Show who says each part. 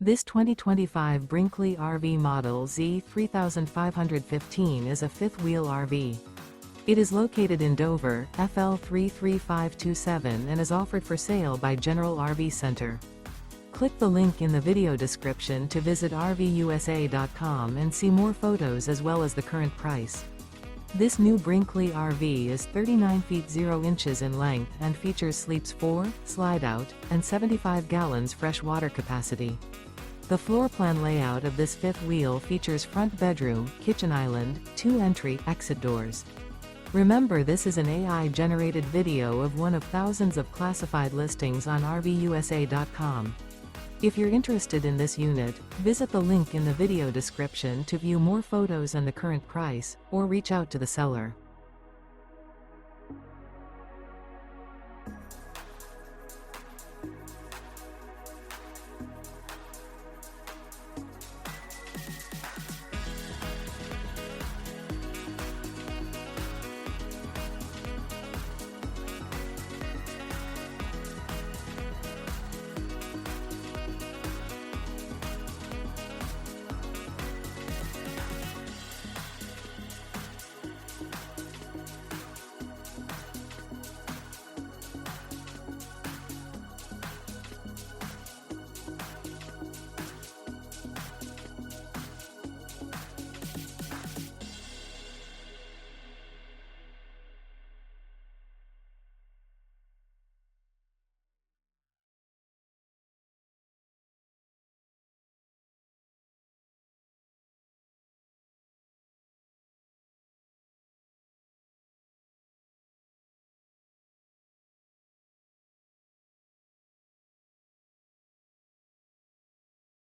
Speaker 1: This 2025 Brinkley RV Model Z 3515 is a fifth-wheel RV. It is located in Dover, FL 33527 and is offered for sale by General RV Center. Click the link in the video description to visit RVUSA.com and see more photos as well as the current price. This new Brinkley RV is 39 feet 0 inches in length and features sleeps 4, slide-out, and 75 gallons fresh water capacity. The floor plan layout of this fifth wheel features front bedroom, kitchen island, 2 entry/exit doors. Remember, this is an AI-generated video of one of thousands of classified listings on RVUSA.com. If you're interested in this unit, visit the link in the video description to view more photos and the current price, or reach out to the seller.